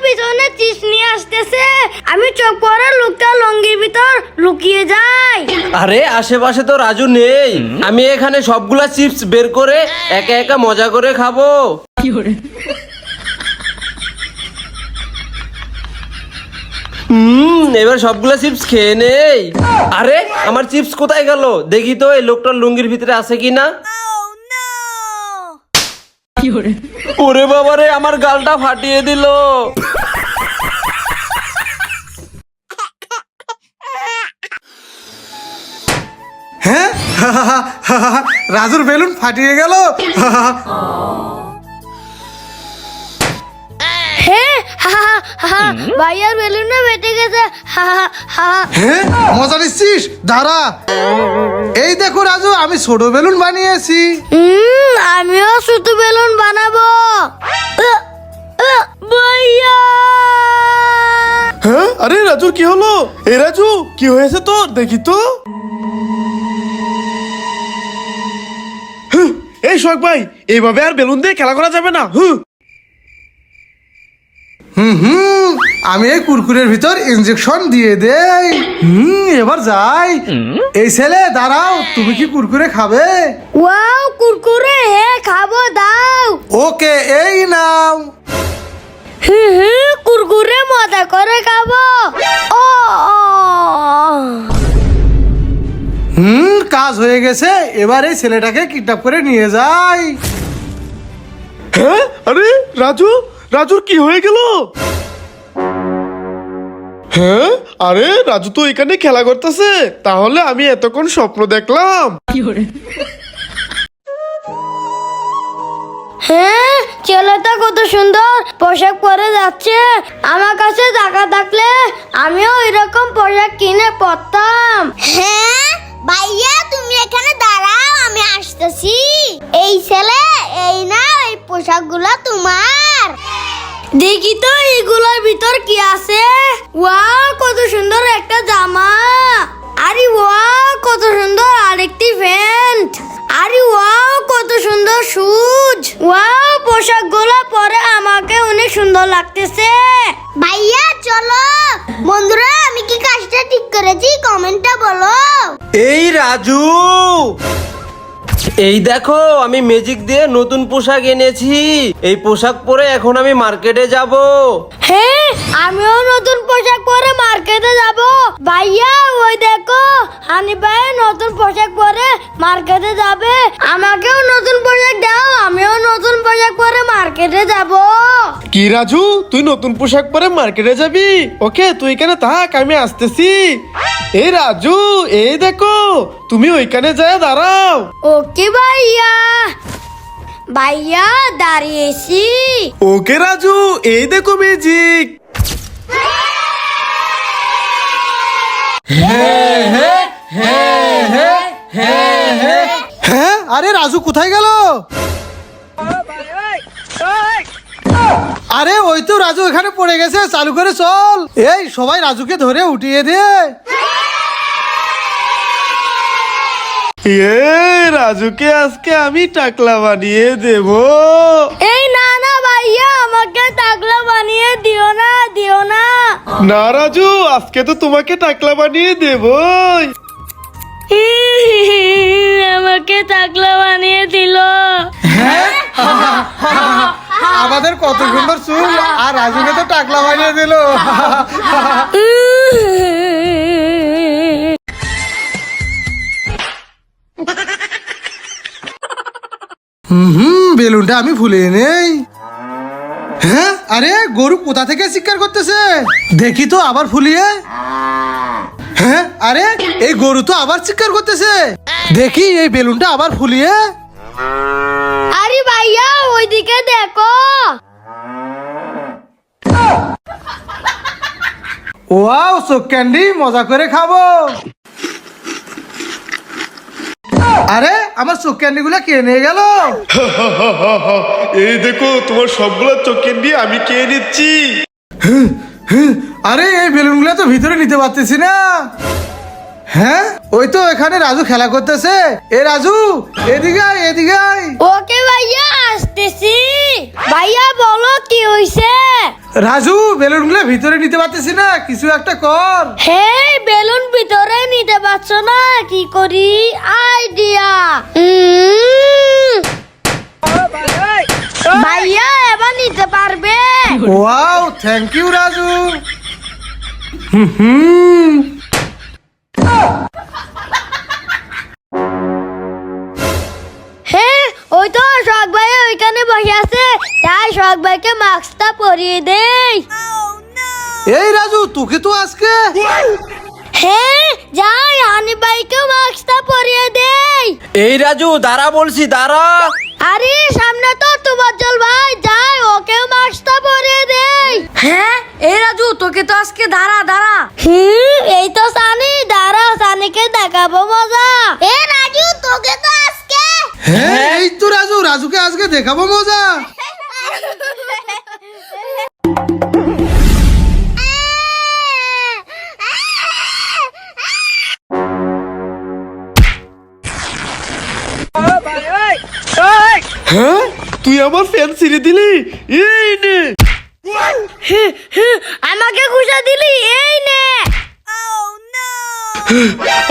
পিছনে চিপস নিয়ে আসতেছে, আমি চোখ পড়া লোকটা লঙ্গির ভিতর লুকিয়ে যাই। আরে আশেপাশে তো রাজু নেই, আমি এখানে সবগুলা চিপস বের করে একা একা মজা করে খাবো। এবার সবগুলা চিপস খেয়ে নেই। আরে আমার চিপস কোথায় গেল? দেখি তো এই লোকটার লুঙ্গির ভিতরে আছে কিনা। ওরে বাবারে, আমার গালটা ফাটিয়ে দিল। হ্যাঁ রাজুর বেলুন ফাটিয়ে গেল। হ্যাঁ, ভাইয়ার বেলুনটা বেটে গেছে। হ্যাঁ মজা নিচ্ছিস? দাঁড়া, এই দেখো রাজু, আমি ছোট বেলুন বানিয়েছি। আমিও ছোট বেলুন বানাবো। ভাইয়া, হ্যাঁ, আরে রাজুর কি হলো? এই রাজু, কি হয়েছে তোর? দেখি তো। এই শোক ভাই, এইভাবে আর বেলুন দিয়ে খেলা করা যাবে না। আমি এই কুরকুরের ভিতর ইনজেকশন দিয়ে দেই। এবার যাই। এই ছেলে দাঁড়াও, তুমি কি কুরকুরে খাবে? ওয়াও, কুরকুরে, হ্যাঁ খাবো, দাও। ওকে, এই নাও। কুরকুরে মজা করে খাবো। ও কাজ হয়ে গেছে। এবার এই ছেলেটাকে কিডন্যাপ করে নিয়ে যাই। হ্যাঁ, আরে রাজু, রাজুর কি হয়ে গেল? হ্যাঁ, আরে রাজু তো এখানে খেলা করতেছে, তাহলে আমি এতক্ষণ স্বপ্ন দেখলাম। হ্যাঁ, ছেলেটা কত সুন্দর পোশাক পরে যাচ্ছে। আমার কাছে টাকা থাকলে আমিও এরকম পোশাক কিনে পরতাম। হ্যাঁ ভাইয়া, তুমি এখানে দাঁড়াও, আমি আসতেছি। এই ছেলে, এই না, এই পোশাকগুলো তোমার। দেখি তো এগুলোর ভিতর কি আছে। ওয়াও, কত সুন্দর একটা জামা। আরে ওয়াও, কত সুন্দর আরেকটি প্যান্ট। আরে ওয়াও, কত সুন্দর শুজ। ওয়াও, পোশাকগুলো পরে আমাকে অনেক সুন্দর লাগতেছে। ভাইয়া চলো। বন্ধুরা, আমি কি কাজটা ঠিক করেছি কমেন্টে বলো। এই রাজু, এই দেখো আমি ম্যাজিক দিয়ে নতুন পোশাক এনেছি। এই পোশাক পরে এখন আমি মার্কেটে যাব। হ্যাঁ, আমিও নতুন পোশাক পরে মার্কেটে যাব। ভাইয়া, ওই দেখো হানি ভাই নতুন পোশাক পরে মার্কেটে যাবে। আমাকেও নতুন পোশাক দাও, আমিও নতুন পোশাক পরে মার্কেটে যাব। কি রাজু, তুই নতুন পোশাক পরে মার্কেটে যাবি? ওকে, তুই এখানে থাক, আমি আসতেছি। এই রাজু, এই দেখো, তুমি ওইখানে যায় দাঁড়াও। ওকে ভাইয়া। ভাইয়া দাঁড়িয়েছি। ওকে রাজু, এই দেখো ম্যাজিক। হ্যাঁ, আরে রাজু কোথায় গেল? আরে ওই তো রাজু এখানে পড়ে গেছে, চালু করে চল। এই সবাই রাজুকে ধরে উঠিয়ে দে। রাজুকে আজকে আমি টাকলা বানিয়ে দেব। এই না না ভাইয়া, আমাকে টাকলা বানিয়ে দিও না, দিও না। না রাজু, আজকে তো তোমাকে টাকলা বানিয়ে দেবই। আমাকে টাকলা বানিয়ে দিল। আমাদের কত সুন্দর চুল, আর রাজুকে তো টাকলা বানিয়ে দিল। বেলুনটা আমি ভুলিয়ে নেই। হ্যাঁ, আরে গরু কোথা থেকে চিৎকার করতেছে? দেখি তো আবার ফুলিয়ে। হ্যাঁ, আরে এই গরু তো আবার চিৎকার করতেছে। দেখি এই বেলুনটা আবার ফুলিয়ে। আরে ভাইয়া, ওইদিকে দেখো। ওয়াও, চোখ ক্যান্ডি, মজা করে খাবো। আরে আমার চোখ ক্যান্ডি গুলা কে নিয়ে গেল? এই দেখো, তোমার সবগুলো চোখ ক্যান্ডি আমি খেয়ে নিচ্ছি। আরে এই বেলুন গুলা তো ভিতরে নিতে পারতেছি না। হ্যাঁ, ওই তো এখানে রাজু খেলা করতেছে। এ রাজু, এদিকে আয়, এদিকে আয়। ওকে ভাইয়া, আসতেছি। ভাইয়া বলো কি হইছে? রাজু বেলুনগুলো ভিতরে নিতে পারতেছি না, কিছু একটা কর। হে বেলুন ভিতরে নিতে পারছো না, কি করি? আইডিয়া। ভাইয়া এবার নিতে পারবে। Wow, thank you Raju. হুম। হে ওই তো শখ ভাই ওইখানে বসে আছে, তাই শখ ভাইকে মাস্কটা পরিয়ে দেই। এই রাজু, তোকে তো আজকে হ্যাঁ যাই হানি ভাইকে মাস্কটা পরিয়ে দেই। এই রাজু দাঁড়া বলছি, দাঁড়া। আরে সামনে তো তুবাজ্জল ভাই, যাই ওকে মাস্কটা পরিয়ে দেই। হ্যাঁ এই রাজু তোকে তো আজকে দাঁড়া। এই তো সানি, দাঁড়া সানিকে দেখাবো মজা। এ রাজু তোকে তো আজকে। হ্যাঁ এই তো রাজু, রাজুকে আজকে দেখাবো মজা। হ্যাঁ তুই আমার ফ্যান ছিঁড়ে দিলি, এই নে। আমাকে খুশা দিলি, এই নে।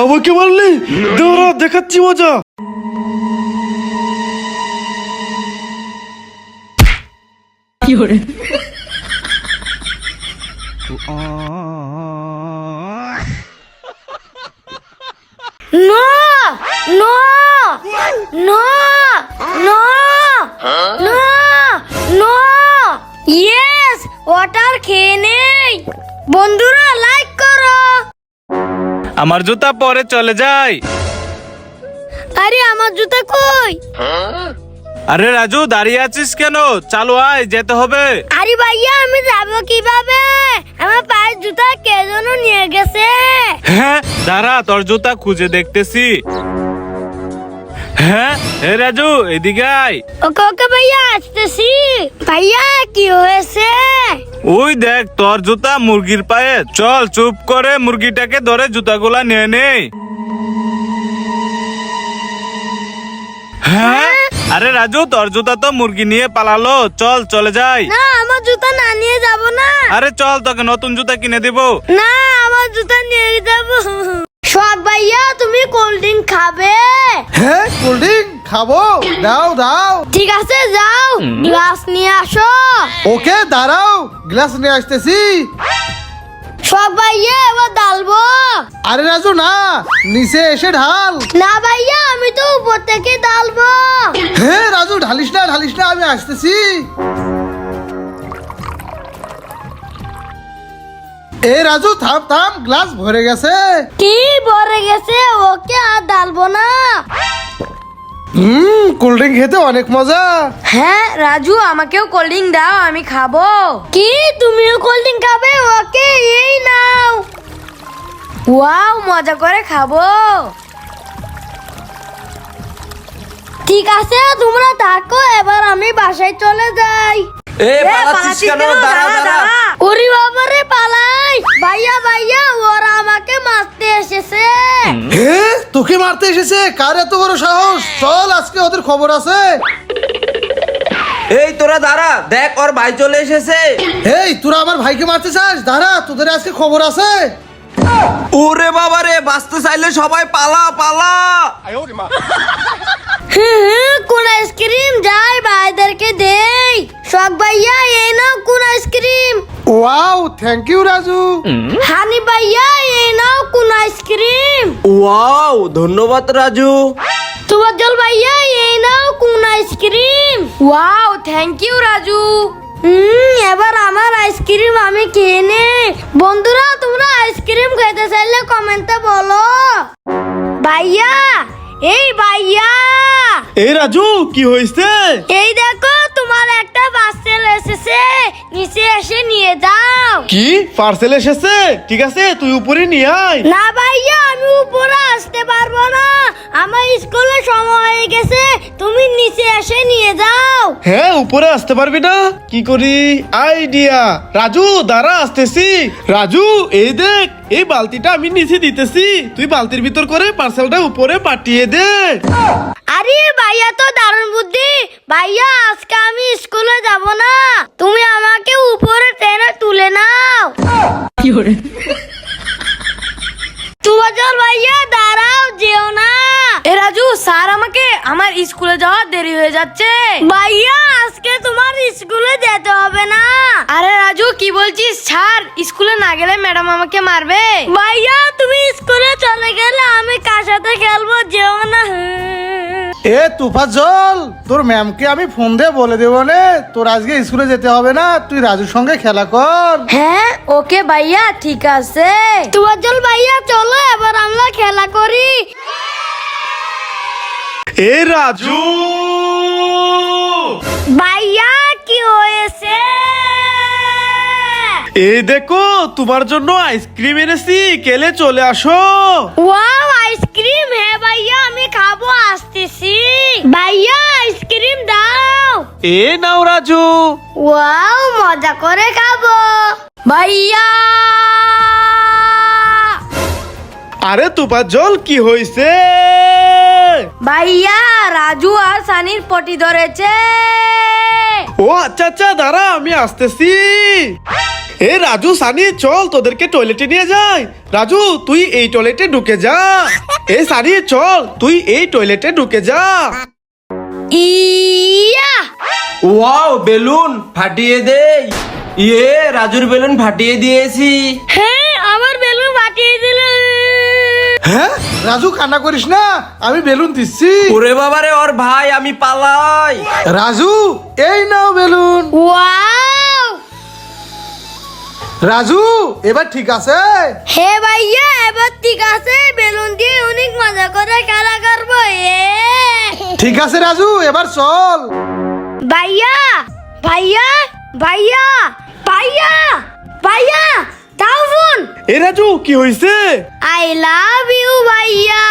আমাকে মারলি, দাঁড়া দেখাচ্ছি মজা। No no no no no no yes water খেয়ে নেই। বন্ধুরা লাইক করো। আমার জুতা পরে চলে যায়। আরে আমার জুতা কই? আরে রাজু দাঁড়িয়ে আছিস কেন? চালু আয়, যেতে হবে। আরে ভাইয়া আমি যাবো কিভাবে? আমার পায়ের জুতা কে যেন নিয়ে গেছে। হ্যাঁ দাঁড়া, তোর জুতা খুঁজে দেখতেছি। হ্যাঁ হে রাজু এদিকে আয়। ওকে ওকে ভাইয়া আসতেছি। ভাইয়া কি হয়েছে? ওই দেখ তোর জুতা মুরগির পায়ে। চল চুপ করে মুরগিটাকে ধরে জুতাগুলা নিয়ে নেই। হ্যাঁ আরে রাজু তোর জুতা তো মুরগি নিয়ে পালালো, চল চলে যাই। না আমার জুতা না নিয়ে যাব না। আরে চল তোকে নতুন জুতা কিনে দিব। না আমার জুতা নিয়ে যাব। শখ ভাইয়া তুমি কোল্ড ড্রিঙ্ক খাবে? হ্যাঁ কোল্ড ড্রিঙ্ক খাবো, দাও দাও। ঠিক আছে যাও গ্লাস নিয়ে আসো। ওকে দাঁড়াও, গ্লাস নিয়ে আসতেছি। শখ ভাইয়া এবার ডালবো। আরে রাজু না, নিচে এসে ঢাল। না ভাইয়া আমি তো উপর থেকে ডালবো। হ্যাঁ রাজু ঢালিস না, আমি আসতেছি। এ রাজু থাম থাম, গ্লাস ভরে গেছে। কি ভরে গেছে? ওকে আর ডালবো না। কোল্ড ড্রিঙ্ক খেতে অনেক মজা। হ্যাঁ রাজু আমাকেও কোল্ড ড্রিঙ্ক দাও, আমি খাবো। কি তুমিও কোল্ড ড্রিঙ্ক খাবে? ওকে এই নাও। ওয়াও মজা করে খাবো। ঠিক আছে তোমরা থাকো, এবার আমি বাসায় চলে যাই। এ পালাচ্ছিস কেন? দাঁড়া দাঁড়া। ওরে বাবারে পালাই। ভাইয়া ভাইয়া ওরা আমাকে মারতে এসেছে। হ্যাঁ তোকে মারতে এসেছে? কার এত বড় সাহস? চল আজকে ওদের খবর আছে। এই তোরা দাঁড়া, দেখ ওর ভাই চলে এসেছে। এই তোরা আমার ভাইকে মারতে চাস? দাঁড়া, তোদের আজকে খবর আছে। ওরে বাবা রে, বাঁচতে চাইলে সবাই পালা পালা। কোন আইসক্রিম যাই ভাইদেরকে দেই। শখ ভাইয়া এই নাও কোন ice cream. Wow thank you Raju. হানি ভাইয়া এই নাও কোন আইসক্রিম। ওয়াও ধন্যবাদ রাজু। তুবাজ্জল ভাইয়া এই নাও কোন ice cream. Wow thank you Raju. এবার আমার আইসক্রিম আমি খেয়ে নেই। বন্ধুরা তোমরা আইসক্রিম খেতে চাইলে কমেন্টে বলো। ভাইয়া এই ভাইয়া, এই রাজু কি হয়েছে? এই দেখো তোমার একটা পার্সেল এসেছে, নিচে এসে নিয়ে যাও। কি পার্সেল এসেছে? ঠিক আছে তুই উপরে নিয়ে আয়। না ভাইয়া আমি উপরে আসতে পারবো না, আমার স্কুলে সময় হয়ে গেছে, তুমি নিচে এসে নিয়ে যাও। হ্যাঁ উপরে আসতে পারবি না? কি করি আইডিয়া। রাজু দাঁড়া আসতেছি। রাজু এই দেখ, এই বালতিটা আমি নিচে দিতেছি, তুই বালতির ভিতর করে পার্সেলটা উপরে পাঠিয়ে দে। আরে ভাইয়া তো দারুণ বুদ্ধি। ভাইয়া আজকে আমি স্কুলে যাব না, তুমি আমাকে উপরে ট্রেনে স্কুলে যাচ্ছে। ভাইয়া আজকে তোমার স্কুলে যেতে হবে না। আরে রাজু কি বলছিস? ছাড়, স্কুলে না গেলে ম্যাডাম আমাকে মারবে। ভাইয়া তুমি স্কুলে চলে গেলে আমি কার সাথে খেলবো, যেও না। এ তুফাজ্জল, তোর ম্যামকে আমি ফোন দিয়ে বলে দেবো নে তোর আজকে স্কুলে যেতে হবে না, তুই রাজুর সঙ্গে খেলা কর। হ্যাঁ ওকে ভাইয়া, ঠিক আছে। তুফাজ্জল ভাইয়া চলো এবার আমরা খেলা করি। এ রাজু, ভাইয়া কি হয়েছে? এই দেখো তোমার জন্য আইসক্রিম এনেছি, কেলে চলে আসো। ওয়াও আইসক্রিম, হ্যাঁ ভাইয়া আমি খাবো, আসতেছি। ভাইয়া আইসক্রিম দাও। এ নাও রাজু। ওয়াও মজা করে খাবো। ভাইয়া আরে তুপার জল কি হয়েছে? ভাইয়া রাজু আর সানির পটি ধরেছে। ও আচ্ছা আচ্ছা, দাঁড়া আমি আসতেছি। এ রাজু সানি চল তোদেরকে টয়লেটে নিয়ে যাই। রাজু তুই এই টয়লেটে ঢুকে যা। এ সানি চল তুই এই টয়লেটে ঢুকে যা। ইয়া ওয়াও বেলুন ফাটিয়ে দেই। ইয়ে রাজুর বেলুন ফাটিয়ে দিয়েছি। হ্যাঁ আমার বেলুন ফাটিয়ে দিল। হ্যাঁ রাজু, কান্না করিস না, আমি বেলুন দিচ্ছি। ওরে বাবারে ওর ভাই, আমি পালাই। রাজু এই নাও বেলুন। ওয়াও রাজু এবার ঠিক আছে? হে ভাইয়া এবার ঠিক আছে, বেলুন দিয়ে অনেক মজা করে খেলা করবো। ঠিক আছে রাজু, এবার চল। ভাইয়া ভাইয়া ভাইয়া ভাইয়া ভাইয়া দাও ফোন। এ রাজু কি হয়েছে? আই লাভ ইউ ভাইয়া।